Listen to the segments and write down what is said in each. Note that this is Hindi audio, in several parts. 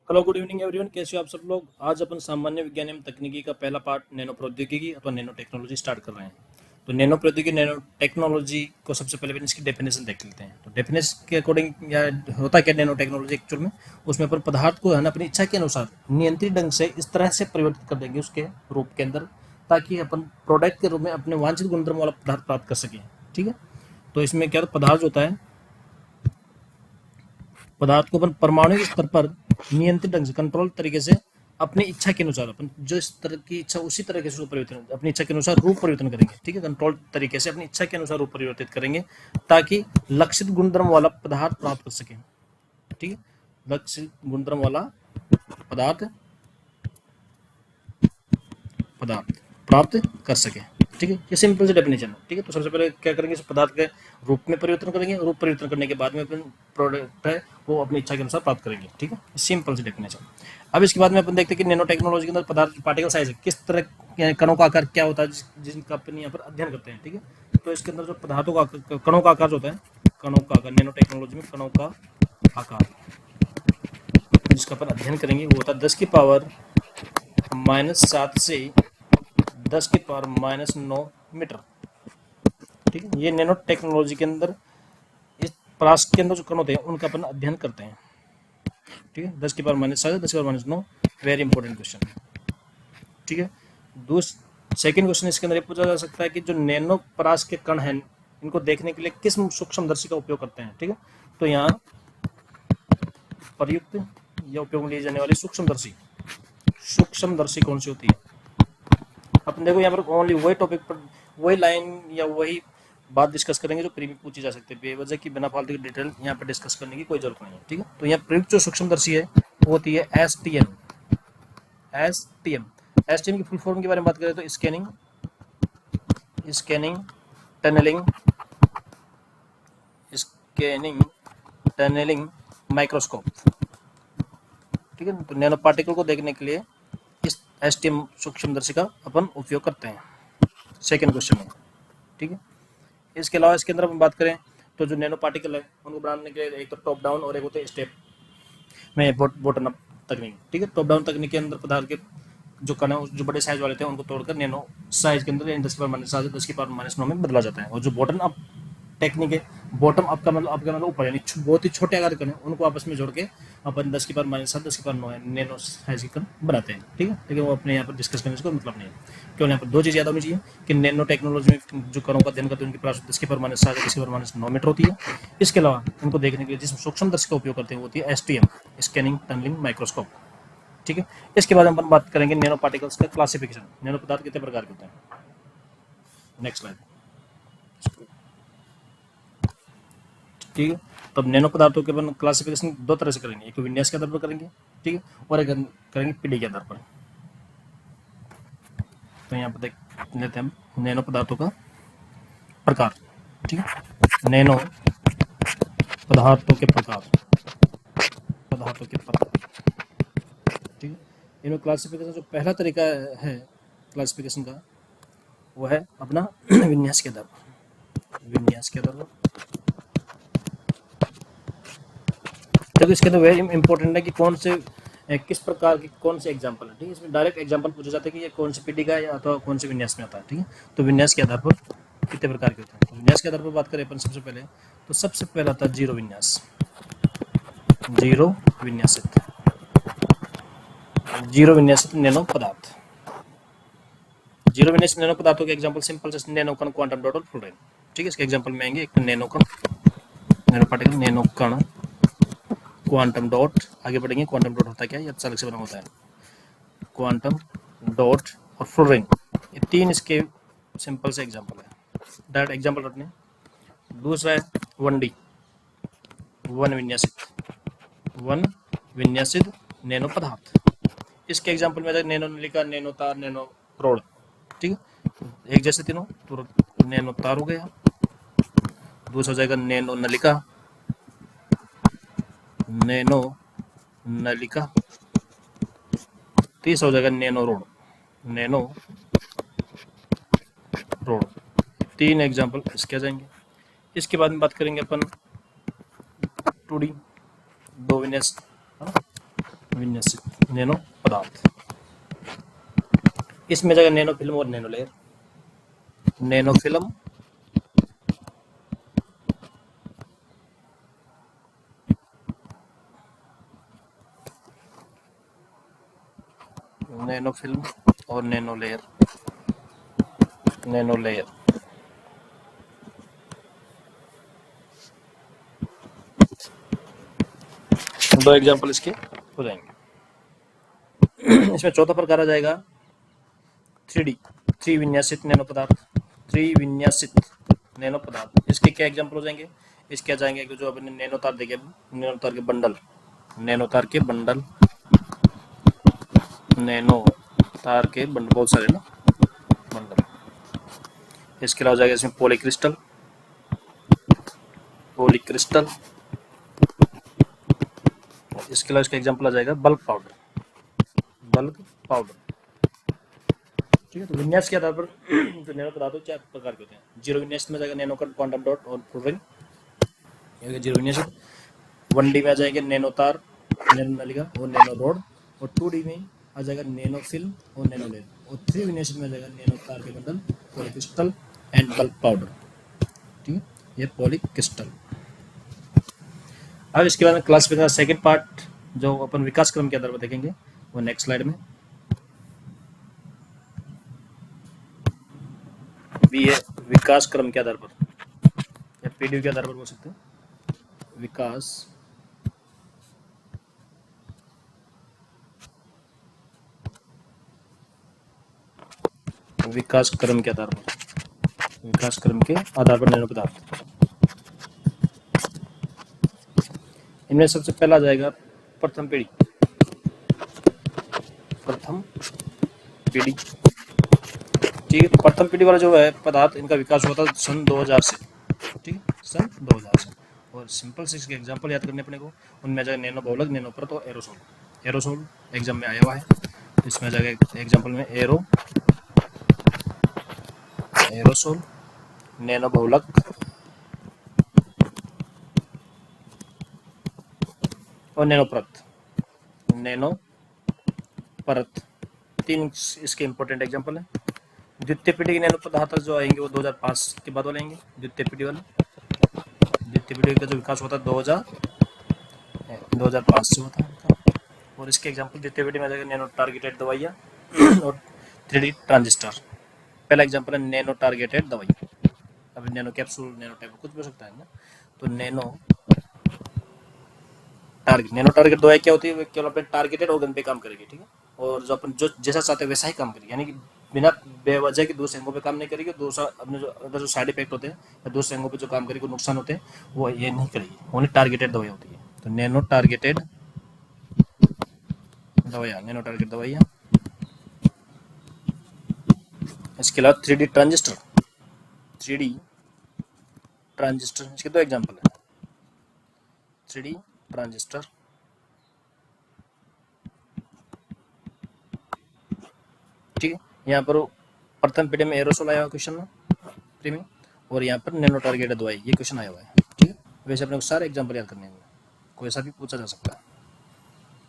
हेलो गुड इवनिंग एवरीवन, कैसे हो आप सब लोग। आज अपन सामान्य विज्ञान एवं तकनीकी का पहला पार्ट नैनो प्रौद्योगिकी अथवा नैनो टेक्नोलॉजी स्टार्ट कर रहे हैं। तो नैनो प्रौद्योगिकी नैनो टेक्नोलॉजी को सबसे पहले इसकी डेफिनेशन देख लेते हैं। तो डेफिनेशन के अकॉर्डिंग या होता क्या नैनो टेक्नोलॉजी एक्चुअल में, उसमें अपन पदार्थ को है ना अपनी इच्छा के अनुसार नियंत्रित ढंग से इस तरह से परिवर्तित कर देंगे उसके रूप के अंदर, ताकि अपन प्रोडक्ट के रूप में अपने वांछित गुणधर्म वाला पदार्थ प्राप्त कर सकें। ठीक है। तो इसमें क्या पदार्थ होता है, पदार्थ को अपन परमाणु स्तर पर नियंत्रित ढंग से कंट्रोल तरीके से अपनी इच्छा के अनुसार अपन जो इस तरह की इच्छा उसी तरीके से रूप परिवर्तन अपनी इच्छा के अनुसार रूप परिवर्तन करेंगे। ठीक है, कंट्रोल तरीके से अपनी इच्छा के अनुसार रूप परिवर्तित करेंगे ताकि लक्षित गुणधर्म वाला पदार्थ प्राप्त कर सकें। ठीक है, लक्षित गुणधर्म वाला पदार्थ पदार्थ प्राप्त कर सके। ठीक है, ये सिंपल से डेफिनेशन है। ठीक है, तो सबसे पहले क्या करेंगे, इस पदार्थ के रूप में परिवर्तन करेंगे। रूप परिवर्तन करने के बाद में अपन प्रोडक्ट है वो अपनी इच्छा के अनुसार प्राप्त करेंगे। ठीक है, सिंपल से डेफिनेशन। अब इसके बाद में अपन देखते हैं कि नैनो टेक्नोलॉजी के अंदर पदार्थ पार्टिकल साइज है, किस तरह कणों का आकार क्या होता है, जिनका अपन यहाँ पर अध्ययन करते हैं। ठीक है, तो इसके अंदर जो पदार्थों का कणों का आकार होता है, कणों का आकार नैनो टेक्नोलॉजी में कणों का आकार जिसका अपन अध्ययन करेंगे वो होता है 10⁻⁻7 से 10⁻⁻9 मीटर। ठीक है, ये नैनो टेक्नोलॉजी के अंदर इस पदार्थ के अंदर जो कण होते हैं उनका अपन अध्ययन करते हैं। ठीक है, 10⁻⁻7 10⁻�9 वेरी इंपॉर्टेंट क्वेश्चन। ठीक है, सेकेंड क्वेश्चन इसके अंदर ये पूछा जा सकता है कि जो नैनो परास के कण हैं इनको देखने के लिए किस सूक्ष्मदर्शी का उपयोग करते हैं। ठीक है, तो यहाँ प्रयुक्त या उपयोग में ली जाने वाली सूक्ष्मदर्शी कौन सी होती है। अपन देखो यहाँ पर ओनली वही टॉपिक पर वही लाइन या वही बात डिस्कस करेंगे जो प्रीवियस पूछी जा सकती है, बेवजह की बिना फालतू की डिटेल यहाँ पर डिस्कस करने की कोई जरूरत नहीं है। ठीक है, तो यहाँ प्रयुक्त जो सूक्ष्मदर्शी है वो होती है एसटीएम। एसटीएम की फुल फॉर्म के बारे में बात करें तो स्कैनिंग टनलिंग माइक्रोस्कोप। ठीक है, तो नैनो पार्टिकल को देखने के लिए इस एसटीएम सूक्ष्मदर्शी का अपन उपयोग करते हैं सेकेंड क्वेश्चन में। ठीक है, इसके अलावा इसके अंदर हम बात करें तो जो नैनो पार्टिकल है उनको बनाने के लिए एक तो टॉप डाउन और एक होते हैं स्टेप में बॉटम अप तकनीक। ठीक है, टॉप डाउन तकनीक के अंदर पदार्थ के जो कण है जो बड़े साइज वाले थे उनको तोड़कर नैनो साइज के अंदर 10⁻⁻9 में बदला जाता है। और जो बॉटम अप टेक्निक है, बॉटम अप का मतलब ऊपर यानी बहुत ही छोटे आकार के कण उनको आपस में जोड़ के अपन 10⁻⁷ 10⁻9 नैनो साइज के कण बनाते हैं। ठीक है, लेकिन वो अपने यहाँ पर डिस्कस करने से मतलब नहीं है। केवल यहाँ पर दो चीज़ याद होनी चाहिए कि नैनो टेक्नोलॉजी में जो कणों का अध्ययन करते हैं उनकी प्रारूप 10⁻⁷ 10⁻9 मीटर होती है। इसके अलावा इनको देखने के लिए जिस सूक्ष्मदर्शी का उपयोग करते हैं वो होती है एसटीएम स्कैनिंग टनलिंग माइक्रोस्कोप। ठीक है, इसके बाद हम बात करेंगे नैनो पार्टिकल्स का क्लासिफिकेशन। नैनो पदार्थ कितने प्रकार के होते हैं। Next slide. ठीक है, तो अब नैनो पदार्थों के अपन क्लासिफिकेशन दो तरह से करेंगे, एक विन्यास के आधार पर करेंगे। ठीक है, और एक करेंगे पीढ़ी के आधार पर। तो यहाँ पर देख लेते हैं हम नैनो पदार्थों का प्रकार। ठीक है, नैनो पदार्थों के प्रकार ठीक है, इनमें क्लासिफिकेशन जो पहला तरीका है क्लासिफिकेशन का वो है अपना विन्यास के आधार पर। देखो इसके अंदर वेरी इंपॉर्टेंट है कि कौन से किस प्रकार की कौन से एग्जाम्पल है। ठीक है, इसमें डायरेक्ट एग्जाम्पल पूछे जाते हैं कि ये कौन सी पीढ़ी का है या तो कौन से विन्यास में आता है। ठीक है, तो विन्यास के आधार पर कितने प्रकार के होते हैं। तो विन्यास के आधार पर बात करें अपन सबसे पहले तो सबसे पहला आता है जीरो विन्यासित नैनो पदार्थ। जीरो विन्यासित नैनो पदार्थों के एग्जाम्पल सिंपल से नैनो कण, क्वांटम डॉट और फ्लोरीन। ठीक है, इसके एग्जाम्पल में आएंगे एक नैनो कण, नैनो पार्टिकल, नैनो कण, क्वांटम डॉट। आगे बढ़ेंगे, क्वांटम डॉट होता है क्या, ये अलग से बना होता है, क्वांटम डॉट और फ्लोरीन। ये तीन इसके सिंपल से एग्जाम्पल है, डायरेक्ट एग्जाम्पल रखने। दूसरा है 1D वन विन्यासित नैनो पदार्थ। इसके एग्जाम्पल में नैनो नलिका, नैनो तार, नैनो रोड। ठीक है, एक जैसे तीनों, तो नैनो तार हो गया। दूसरा हो जाएगा नैनो नलिका। तीसरा हो जाएगा नैनो रोड। तीन एग्जाम्पल इसके आ जाएंगे। इसके बाद में बात करेंगे अपन 2D दो विन्यास विन्यासित नैनो पदार्थ। इसमें जगह नैनो फिल्म और nano layer. Nano film nano film और नैनो लेयर। नैनो लेयर दो एग्जांपल इसके हो जाएंगे। इसमें चौथा प्रकार आ जाएगा 3D, त्रिविन्यासित नैनो पदार्थ। त्रिविन्यासित नैनो पदार्थ, इसके क्या एग्जांपल हो जाएंगे? इसके आ जाएंगे कि जो अपने नैनो तार देखे, नैनो तार के बंडल, नैनो तार के बंडल, नैनो तार के बंडल, बहुत सारे ना बंडल। इसके अलावा जाएगा इसमें पॉलीक्रिस्टल, पॉलीक्रिस्टल। इसके अलावा इसका एग्जांपल आ जाएगा बल्क पाउडर, बल्क पाउडर। ठीक है, तो विन्यास के आधार पर जो नैनो पदार्थ चार प्रकार के होते हैं। जीरो विन्यास में जाएगा नैनो कट, क्वांटम डॉट और फ्लोरीन, ये जीरो विन्यास। 1D में आ जाएंगे नैनो तार, नैनो नलिका और नैनो रोड। और 2D में आ जाएगा नैनो फिल्म और नैनो लेयर। और 3 विन्यास में आ जाएगा नैनो तार के bundle, polycrystal and bulk powder. ठीक है, ये पॉलीक्रिस्टल। अब इसके बाद क्लासिफिकेशन का सेकंड पार्ट जो अपन विकास क्रम के आधार पर देखेंगे वो नेक्स्ट स्लाइड में भी है। विकास क्रम के आधार पर या पीढ़ी के आधार पर बोल सकते हैं। विकास क्रम के आधार पर, विकास क्रम के आधार पर नैनो पदार्थ। इनमें सबसे पहला आ जाएगा प्रथम पीढ़ी। प्रथम पीढ़ी, ठीक है। प्रथम पीढ़ी वाला जो है पदार्थ, इनका विकास हुआ था सन 2000 से। ठीक है, सन 2000 से। और सिंपल से इसके एग्जांपल याद करने अपने को। उनमें जाएगा नैनो बहुलक, नैनो परत और एरोसोल। एरोसोल एग्जाम में आया हुआ है, इसमें जाएगा एग्जांपल में एरोसोल, नैनो बहुलक और नैनो परत। नैनो परत तीन इसके इंपॉर्टेंट एग्जांपल हैं। द्वितीय पीढ़ी के नैनो पदार्थ जो आएंगे वो 2005 के बाद वाले आएंगे। द्वितीय पीढ़ी वाले, द्वितीय पीढ़ी का जो विकास होता है 2005 से होता है। और इसके एग्जांपल द्वितीय पीढ़ी में आ जाएगा नैनो टारगेटेड दवाइयाँ और 3D ट्रांजिस्टर। पहला एग्जांपल है नैनो टारगेटेड दवाई। अभी नैनो कैप्सूल, नैनो टैबलेट कुछ भी हो सकता है ना। तो नैनो टारगेट दवाई क्या होती है? केवल अपने टारगेटेड ऑर्गन पे काम करेगी। ठीक है, और जो अपन जो जैसा चाहते हैं वैसा ही काम करेगी, यानी कि बिना बेवजह के दूसरे अंगों पे काम नहीं करेगी। दूसरा अपने जो अदर जो साइड इफेक्ट होते हैं या दूसरे अंगों पे जो काम करेगी, नुकसान होते हैं, वो ये नहीं करेगी। ओनली टारगेटेड दवाई होती है। तो नैनो टारगेटेड दवाइयाँ, नैनो टारगेट दवाइयाँ। इसके अलावा 3D ट्रांजिस्टर, 3D ट्रांजिस्टर इसके दो एग्जाम्पल है। 3D ट्रांजिस्टर, ठीक है। यहाँ पर प्रथम पीढ़ी में एरोसोल आया हुआ क्वेश्चन में प्री में, और यहाँ पर नैनो टारगेटेड दवाई ये क्वेश्चन आया हुआ है। ठीक है, वैसे अपने को सारे एग्जाम्पल याद करने हैं, कोई सा भी पूछा जा सकता है।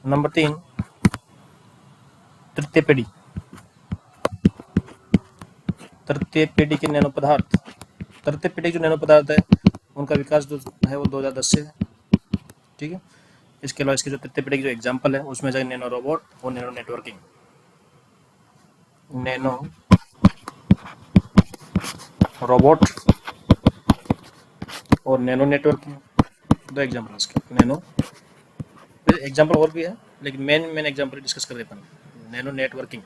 नंबर 3 तृतीय पीढ़ी। तृतीय पीढ़ी के नैनो पदार्थ, तृतीय पीढ़ी जो नैनो पदार्थ है उनका विकास जो है वो 2010 से है। ठीक है, इसके अलावा इसके जो तृतीय पीढ़ी की जो एग्जाम्पल है उसमें जाए नैनो रोबोट और नैनो नेटवर्किंग। नैनो रोबोट और नैनो नेटवर्किंग दो एग्जाम्पल इसके। नैनो एग्जाम्पल और भी है, लेकिन मेन एग्जाम्पल डिस्कस कर देते हैं। Nano networking.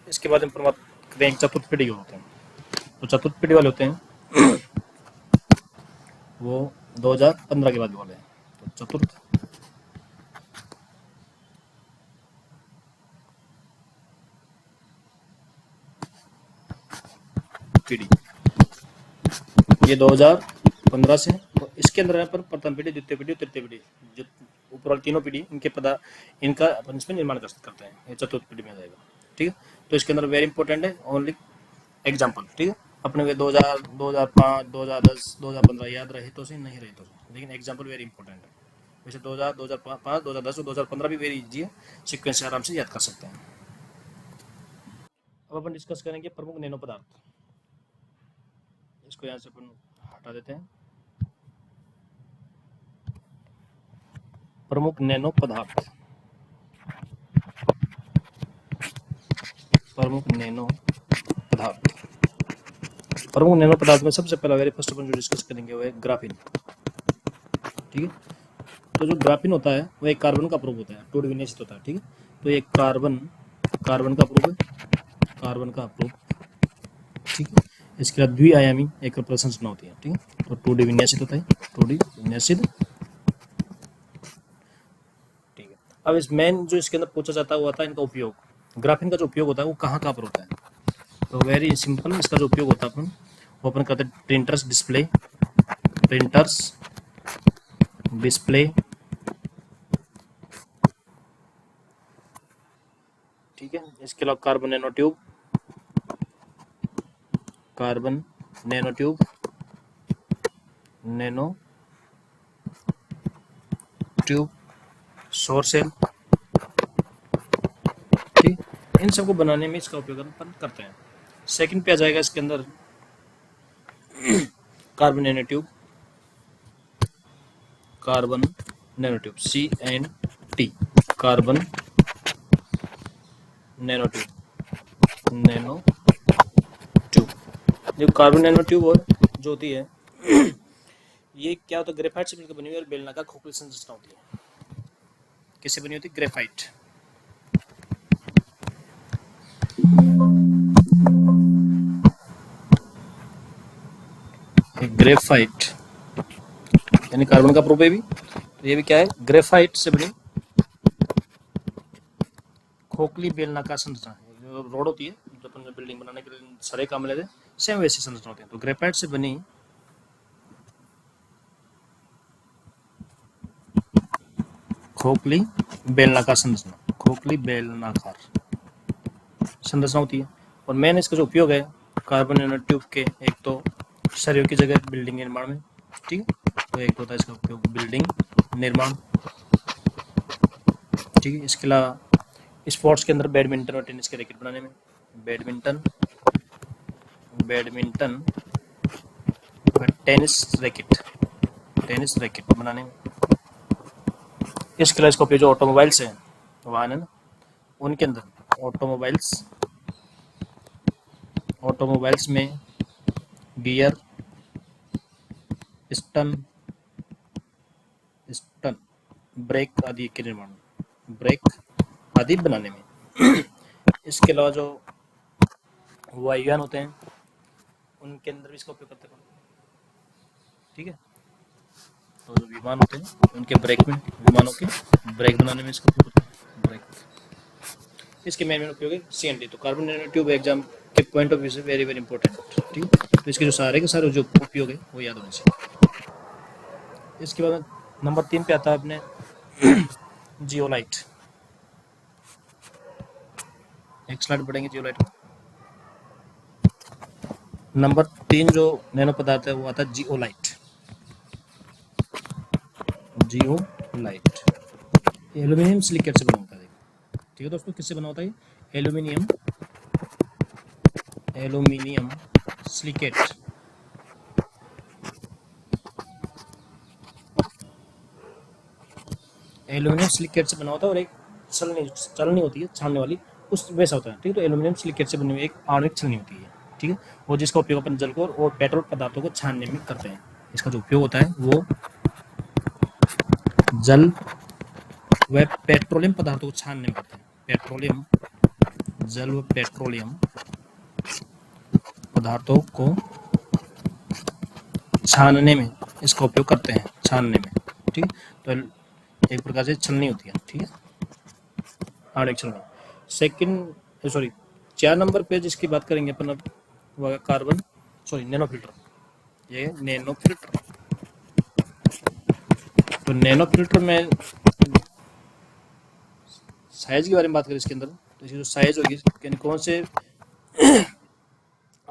इसके बाद हम बात करें चतुर्थ पीढ़ी के होते हैं। तो चतुर्थ पीढ़ी वाले होते हैं वो 2015 के बाद वाले हैं। तो चतुर्थ पीढ़ी ये 2015 से। तो इसके अंदर है पर प्रथम पीढ़ी, द्वितीय पीढ़ी, तृतीय पीढ़ी, जो ऊपर वाली तीनों पीढ़ी इनका अपन इसमें निर्माण करते हैं। ये चतुर्थ पीढ़ी में आ जाएगा। ठीक है, तो इसके अंदर वेरी इंपॉर्टेंट है ओनली एग्जाम्पल। ठीक है, अपने वे 2000, 2005, 2010, 2015 याद रहे तो सही, नहीं रहे तो सही, लेकिन एग्जाम्पल वेरी इंपॉर्टेंट है। वैसे 2000, 2005, 2010 और 2015 भी वेरी इजी है, सीक्वेंस से आराम से याद कर सकते हैं। अब अपन डिस्कस करेंगे प्रमुख नैनो पदार्थ। इसको यहाँ से अपन हटा देते हैं। प्रमुख नैनो पदार्थ, प्रमुख नैनो पदार्थ। प्रमुख नैनो पदार्थ में सबसे पहला वेरी फर्स्ट अपन जो डिस्कस करेंगे वो है ग्राफीन। ठीक है, तो जो ग्राफीन होता है वो एक कार्बन का प्रूफ होता है, 2 डिग्री निश्चित होता है। ठीक है, तो ये कार्बन का प्रूफ है, कार्बन का प्रूफ। ठीक है, इसके बाद द्विआयामी एक प्रसंरचना होती है। ठीक है, तो 2D विन्यासित होता है, 2D विन्यासित। ठीक है, अब इस मेन जो इसके अंदर पूछा जाता है वो आता है इनका उपयोग। ग्राफीन का जो उपयोग होता है वो कहाँ पर होता है, तो वेरी सिंपल, इसका जो उपयोग होता है अपन वो अपन करते हैं प्रिंटर्स डिस्प्ले, प्रिंटर्स डिस्प्ले। ठीक है, इसके अलावा carbon nano tube, carbon nano tube, nano tube, सौर सेल। ठीक, इन सबको बनाने में इसका उपयोग अपन करते हैं। सेकंड पे आ जाएगा इसके अंदर carbon nano tube, carbon nano tube, CNT, carbon nano tube, nano tube. जो कार्बन नैनो ट्यूब और जो होती है ये क्या होता है, ग्रेफाइट से मिलकर बनी हुई और बेलनाकार खोखली संरचना होती है। किससे बनी होती है, ग्रेफाइट। ग्रेफाइट यानी कार्बन का प्रूफ है भी, तो ये भी क्या है, ग्रेफाइट से बनी खोखली बेलनाकार संरचना है। जो रोड होती है जो अपन बिल्डिंग बनाने के लिए सारे काम लेते हैं, सेम वैसी संरचना होती है। तो ग्रेफाइट से बनी खोखली बेलनाकार संरचना, खोखली बेलनाकार संरचना होती है। और मेन इसका जो उपयोग है कार्बन नैनो ट्यूब के, एक तो सरियों की जगह बिल्डिंग निर्माण में। ठीक है, तो एक होता है इसका उपयोग बिल्डिंग निर्माण। ठीक है, इसके अलावा स्पोर्ट्स के अंदर बैडमिंटन और टेनिस के रैकेट बनाने में, बैडमिंटन और टेनिस रैकेट बनाने में। इसके अलावा इसका उपयोग जो ऑटोमोबाइल्स है, वाहन है ना, उनके अंदर ऑटोमोबाइल्स में गियर, स्टन, ब्रेक आदि के निर्माण, ब्रेक आदि बनाने में। इसके अलावा जो वायुयान होते हैं उनके अंदर भी इसका उपयोग करते हैं। ठीक है, तो जो विमान होते हैं उनके ब्रेक में, विमानों के ब्रेक बनाने में इसका उपयोग होता है, ब्रेक। इसके मेन उपयोग है CNT। तो कार्बन नैनो ट्यूब एग्जाम के पॉइंट ऑफ व्यू से वेरी वेरी इंपॉर्टेंट। ठीक है, तो इसके जो सारे के सारे जो उपयोग है वो याद होने चाहिए। इसके बाद नंबर 3 पे आता है अपने जियोलाइट। एक स्लाइड बढ़ेंगे जियोलाइट को। नंबर 3 जो नैनो पदार्थ है वो आता है जियोलाइट। एल्यूमिनियम सिलिकेट से बना होता है। ठीक है दोस्तों, किससे बना होता है, एल्यूमिनियम सिलिकेट। एल्यूमिनियम सिलिकेट से बना होता है और एक चलनी होती है छानने वाली, उस वैसा होता है। ठीक है, तो एल्यूमिनियम सिलिकेट से बनी हुई एक आणविक छलनी होती है। ठीक है, वो जिसका उपयोग अपन जल को और पेट्रोल पदार्थों को छानने में करते हैं। इसका जो उपयोग होता है वो जल व पेट्रोलियम पदार्थों को छानने में करते हैं। जल व पेट्रोलियम पदार्थों को छानने में इसका उपयोग करते हैं, छानने में। ठीक है, तो एक प्रकार से छलनी होती है। ठीक है, आणविक छलनी। सेकंड 4 नंबर पे जिसकी बात करेंगे अपन अब वो कार्बन नैनो फिल्टर। ये नैनो फिल्टर, तो नैनो फिल्टर में साइज के बारे में बात करें इसके अंदर, तो इसकी जो साइज होगी यानी कौन से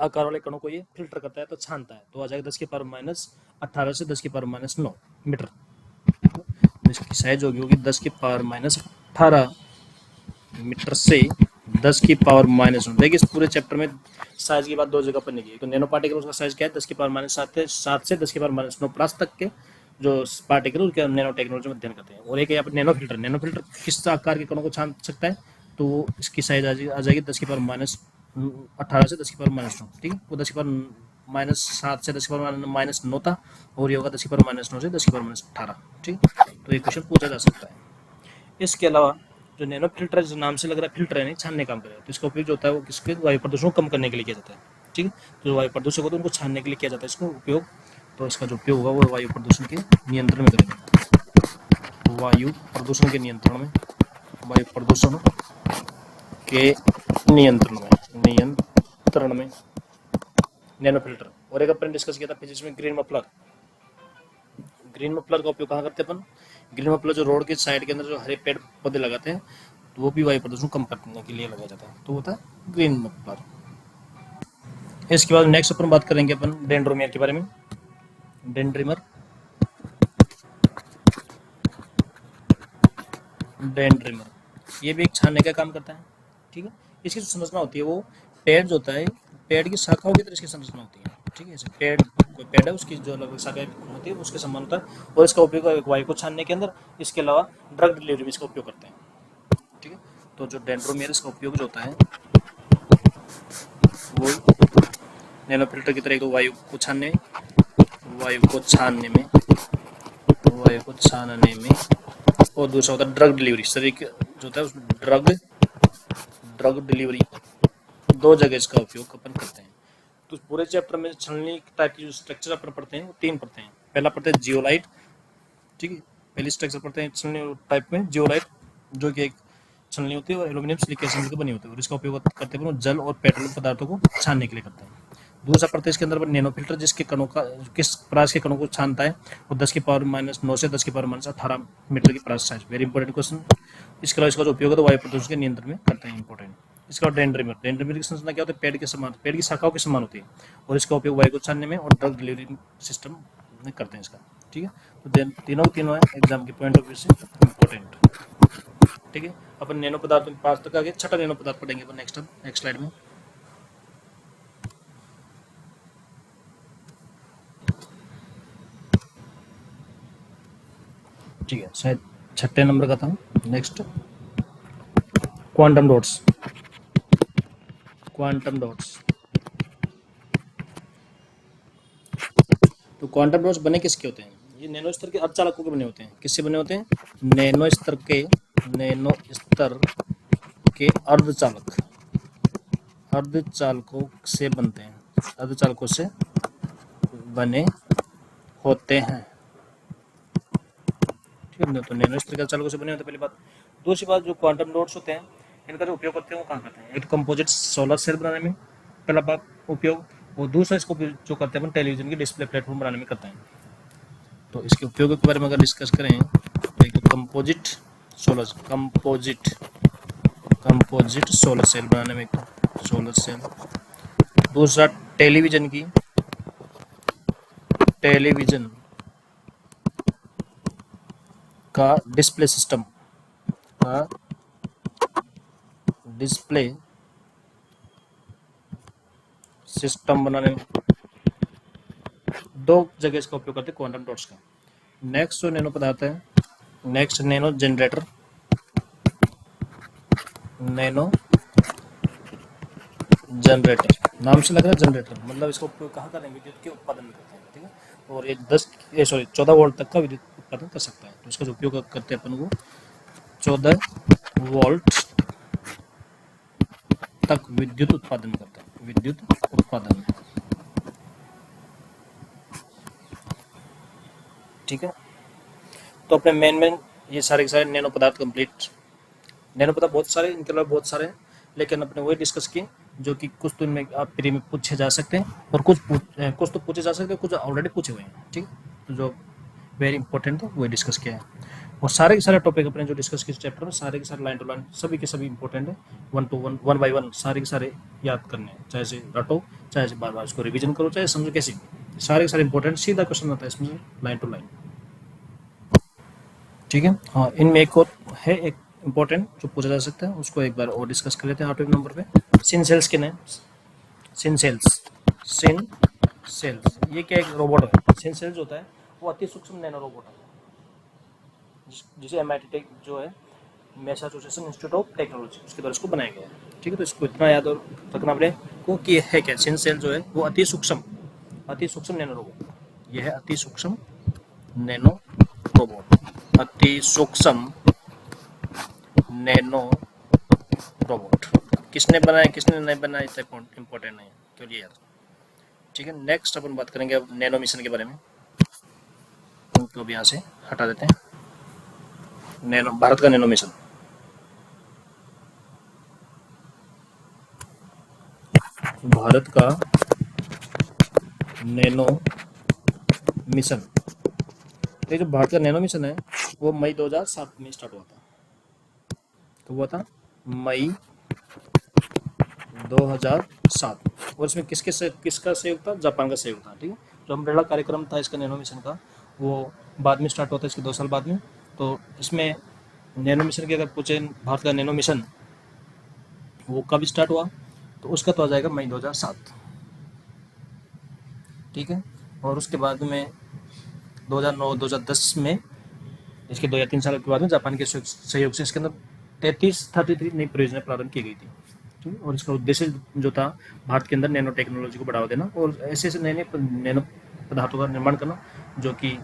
आकार वाले कणों को ये फिल्टर करता है, तो छानता है, तो आ जाएगा 10 की पावर माइनस 18 से 10 की पावर माइनस 9 मीटर। तो इसकी साइज होगी 10 की पावर माइनस 18 मीटर से 10 की पावर माइनस 9। देखिए इस पूरे चैप्टर में साइज की बात दो जगह पर नहीं की, तो नैनो पार्टिकल का साइज क्या है 10 की पावर माइनस 7 से 10 की पावर माइनस 9 प्लस तक के जो पार्टिकल उसके नैनो टेक्नोलॉजी में अध्ययन करते हैं। और एक है यहाँ पर नैनो फिल्टर। नैनो फिल्टर किस आकार के कणों को छान सकता है, तो इसकी साइज आ जाएगी 10 की पावर माइनस 18 से 10 की पावर माइनस 9। ठीक है, वो 10 की पावर माइनस 7 से 10 की पावर माइनस 9 था, और ये होगा 10 की पावर माइनस 9 से 10 की पावर माइनस 18। ठीक, तो ये क्वेश्चन पूछा जा सकता है। इसके अलावा जो नैनो फिल्टर जो नाम से लग रहा है फिल्टर है, नहीं छानने काम करेगा, तो इसका उपयोग जो होता है वो किसके वायु प्रदूषण को कम करने के लिए किया जाता है। ठीक है, तो जो वायु प्रदूषण होता है उनको छानने के लिए किया जाता है इसको उपयोग। तो इसका जो उपयोग होगा वो वायु प्रदूषण के नियंत्रण में करेगा, वायु प्रदूषण के नियंत्रण में, वायु प्रदूषण के नियंत्रण में नैनो फिल्टर। और एक अपन डिस्कस किया था फिजिक्स में ग्रीन मफलर। ग्रीन मफलर का उपयोग कहाँ करते हैं अपन, ग्रीन मफलर जो रोड के साइड के अंदर जो हरे पेड़ पौधे लगाते हैं, तो वो भी वायु प्रदूषण कम करने के लिए लगाया जाता है, तो होता है ग्रीन मफलर। इसके बाद नेक्स्ट अपन बात करेंगे अपन डेंड्रोमियर के बारे में। डेंड्रीमर, डेंड्रीमर ये भी एक छानने का काम करता है। ठीक है, इसकी जो संरचना होती है वो पेड़ जो होता है, पेड़ की शाखाओं की तरह इसकी संरचना होती है। ठीक है, जैसे पेड़, कोई पेड़ है उसकी जो अलग शाखाएं होती है उसके समान होता है, और इसका उपयोग वायु को छानने के अंदर, इसके अलावा ड्रग डिलीवरी में इसका उपयोग करते हैं। ठीक है, तो जो डेंड्रोमियर इसका उपयोग जो होता है वो नैनो फिल्टर की तरह, वायु को छानने में, वायु को छानने में, वायु को छानने में, और दूसरा होता है ड्रग डिलीवरी। शरीर जो होता है उसमें ड्रग डिलीवरी, दो जगह इसका उपयोग अपन करते हैं। तो पूरे चैप्टर में छलनी टाइप की जो स्ट्रक्चर अपन पढ़ते हैं वो 3 पढ़ते हैं। पहला पढ़ते हैं जियोलाइट। ठीक है, पहली स्ट्रक्चर पढ़ते हैं छलनी टाइप में जियोलाइट, जो कि एक छलनी होती है और एल्यूमिनियम सिलिका एसिड की बनी होती है, और इसका उपयोग करते हैं जल और पेट्रोलियम पदार्थों को छानने के लिए करते हैं। दूसरा पढ़ते हैं इसके अंदर नैनो फिल्टर, जिसके कणों का किस परास के कणों को छानता है, और 10 की पावर माइनस 9 से 10 की पावर माइनस 18 मीटर की परास साइज। Very important question. इसके अलावा इसका जो उपयोग है तो वायु प्रदूषण के नियंत्रण में करते हैं, इंपॉर्टेंट। इसका डेंड्रीमर, डेंड्रीमर की संरचना क्या होती है, पेड़ के समान, पेड़ की शाखाओं के समान होती है, और इसका उपयोग वायु को छानने में और ड्रग डिलीवरी सिस्टम में करते हैं इसका। ठीक है, तो तीनों है एग्जाम के पॉइंट ऑफ व्यू से इंपॉर्टेंट। ठीक है, अपन नैनो पदार्थ में 5 तक आगे, छठा नैनो पदार्थ पढ़ेंगे अपन नेक्स्ट स्लाइड में। ठीक है, शायद 6 नंबर का था। Next quantum dots. Quantum dots, तो क्वांटम डॉट्स बने किसके होते हैं, ये नैनो स्तर के अर्धचालकों के बने होते हैं। किससे बने होते हैं, नैनो स्तर के अर्धचालकों से बनते हैं, अर्धचालकों से बने होते हैं। ठीक है, तो नैनो स्तर के अर्धचालकों से बने होते हैं, पहली बात। दूसरी बात, जो क्वांटम डॉट्स होते हैं इनका जो उपयोग करते हैं वो कहाँ करते हैं, एक कंपोजिट सोलर सेल बनाने में पहला बात उपयोग, और दूसरा इसको जो करते हैं अपन टेलीविजन की डिस्प्ले प्लेटफॉर्म बनाने में करते हैं। तो इसके उपयोग के बारे में अगर डिस्कस करें तो एक कंपोजिट सोलर सेल बनाने में, सोलर सेल। दूसरा टेलीविजन का डिस्प्ले सिस्टम बनाने में, दो जगह इसका उपयोग करते हैं क्वांटम डॉट्स का। नेक्स्ट जो नैनो पदार्थ है, next nano generator. Nano generator नाम से लग रहा है जनरेटर, मतलब इसका उपयोग कहाँ करें, विद्युत के उत्पादन में करते हैं। ठीक है, और ये 14 वोल्ट तक का विद्युत उत्पादन कर सकता है, तो इसका जो उपयोग करते हैं अपन वो 14 वोल्ट तक विद्युत उत्पादन करता है, विद्युत उत्पादन। ठीक है, तो अपने मेन ये सारे के सारे नैनो पदार्थ कंप्लीट। नैनो पदार्थ बहुत सारे, इनके अलावा बहुत सारे, लेकिन अपने वही डिस्कस किए जो कि कुछ तो इनमें आप प्री में पूछे जा सकते हैं, और कुछ तो पूछे जा सकते हैं, कुछ ऑलरेडी पूछे हुए हैं। ठीक है, तो जो वेरी इंपॉर्टेंट था वही डिस्कस किया है। और सारे के सारे टॉपिक अपने जो डिस्कस किए चैप्टर में सारे के सारे लाइन टू लाइन सभी के सभी इंपॉर्टेंट है, 1 to 1 1 by 1 सारे के सारे याद करने हैं, चाहे से रटो चाहे से बार बार इसको रिवीजन करो चाहे समझो कैसे भी, सारे के सारे इंपॉर्टेंट सीधा क्वेश्चन आता है इसमें लाइन टू लाइन। ठीक है, हाँ इनमें एक और है एक इंपॉर्टेंट जो पूछा जा सकता है, उसको एक बार और डिस्कस कर लेते हैं टॉपिक नंबर पे। सिन सेल्स के नेम, सिन सेल्स, सिन सेल्स ये क्या एक रोबोट है। सिन सेल्स होता है वो अति सूक्ष्म नैनो रोबोट है जिसे MIT टेक जो है मैसाचुसेट्स इंस्टीट्यूट ऑफ टेक्नोलॉजी उसके द्वारा इसको बनाया गया है। ठीक है, तो इसको इतना याद रखना अपने को कि है क्या सिन सेल जो है वो अति सूक्ष्म नैनो रोबोट, यह है अति सूक्ष्म नैनो रोबोट, अति सूक्ष्म नैनो रोबोट। किसने बनाया किसने नहीं बनाया इतना इम्पोर्टेंट नहीं है, तो ये याद। ठीक है, नेक्स्ट अपन बात करेंगे अब नैनो मिशन के बारे में, उनको अब यहाँ से हटा देते हैं। नैनो भारत का नैनो मिशन, भारत का नैनो मिशन, ये जो भारत का नैनो मिशन है वो मई 2007 में स्टार्ट हुआ था। तो हुआ था मई 2007 और इसमें किसका सहयोग था, जापान का सहयोग था। ठीक है, जो अम्ब्रेला कार्यक्रम था इसका नैनो मिशन का वो बाद में स्टार्ट होता है, इसके 2 साल बाद में। तो इसमें नैनो मिशन की अगर पूछे भारत का नैनो मिशन वो कब स्टार्ट हुआ तो उसका तो आ जाएगा मई 2007। ठीक है, और उसके बाद में 2009-2010 में इसके 2 या 3 साल के बाद में जापान के सहयोग से इसके अंदर 33 नई परियोजनाएं प्रारंभ की गई थी। ठीक है, और इसका उद्देश्य जो था भारत के अंदर नैनो टेक्नोलॉजी को बढ़ावा देना और ऐसे ऐसे नए नैनो पदार्थों का निर्माण करना जो कि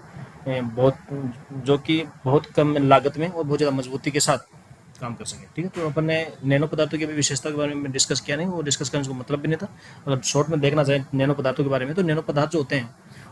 बहुत कम लागत में और बहुत ज़्यादा मजबूती के साथ काम कर सके। ठीक है, तो अपन ने नैनो पदार्थों की विशेषता के बारे में डिस्कस किया नहीं, वो डिस्कस करने का मतलब भी नहीं था। अगर शॉर्ट में देखना चाहें नैनो पदार्थों के बारे में तो नैनो पदार्थ जो होते हैं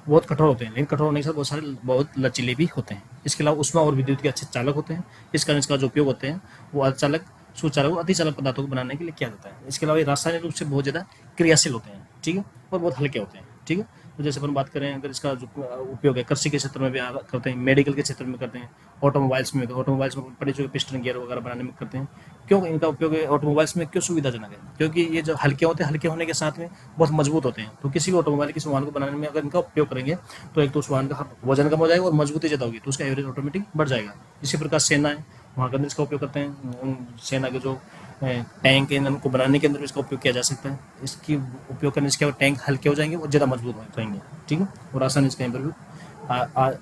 बहुत कठोर होते हैं, लेकिन कठोर होने के साथ बहुत लचीले भी होते हैं। इसके अलावा ऊष्मा और विद्युत के अच्छे चालक होते हैं, इस कारण इसका जो उपयोग होते हैं वो अचालक सुचालक और अतिचालक पदार्थों को बनाने के लिए किया जाता है। इसके अलावा ये रासायनिक रूप से बहुत ज़्यादा क्रियाशील होते हैं। ठीक है, और बहुत हल्के होते हैं। ठीक है, तो जैसे अपन बात करें अगर इसका जो उपयोग है कृषि के क्षेत्र में भी करते हैं, मेडिकल के क्षेत्र में करते हैं, ऑटोमोबाइल्स में बड़े जो पिस्टन गियर वगैरह बनाने में करते हैं। क्यों इनका उपयोग ऑटोमोबाइल्स में क्यों सुविधाजनक है, क्योंकि ये जो हल्के होते हैं, हल्के होने के साथ में बहुत मजबूत होते हैं। तो किसी भी ऑटोमोबाइल किसी वाहन को बनाने में अगर इनका उपयोग करेंगे तो एक तो उस वाहन का वजन कम हो जाएगा और मजबूती ज़्यादा होगी, तो उसका एवरेज ऑटोमेटिक बढ़ जाएगा। इसी प्रकार सेना है, वहाँ के अंदर इसका उपयोग करते हैं। सेना के जो टैंक ईंधन को बनाने के अंदर भी इसका उपयोग किया जा सकता है। इसकी उपयोग करने से क्या टैंक हल्के हो जाएंगे और ज़्यादा मजबूत हो जाएंगे। ठीक है, और आसानी से कहीं पर भी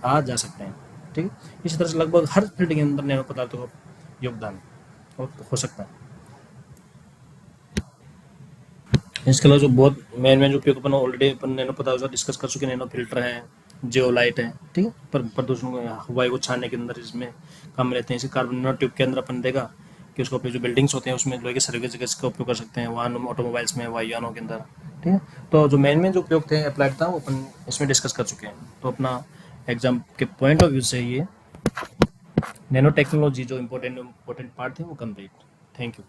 आ जा सकते हैं। ठीक है, इसी तरह से लगभग हर फील्ड के अंदर नैनो पदार्थों का योगदान हो सकता है। इसके अलावा जो बहुत मेन जो उपयोग अपन ऑलरेडी अपन नैनो पदार्थों का डिस्कस कर चुके हैं, नैनो फिल्टर है, जियोलाइट है। ठीक है, पर प्रदूषण वायु को छानने के अंदर इसमें काम लेते हैं। इसे कार्बन नैनो ट्यूब के अंदर अपन देगा कि उसका उपयोग जो बिल्डिंग्स होते हैं उसमें लोहे के सर्वे जगह का उपयोग कर सकते हैं, वाहन ऑटोमोबाइल्स में, वायुयानों के अंदर। ठीक है, तो जो मेन जो उपयोग थे अप्लाइड था वो अपन इसमें डिस्कस कर चुके हैं। तो अपना एग्जाम के पॉइंट ऑफ व्यू से ये नैनो टेक्नोलॉजी जो इम्पोर्टेंट पार्ट थे वो कंप्लीट। Thank you.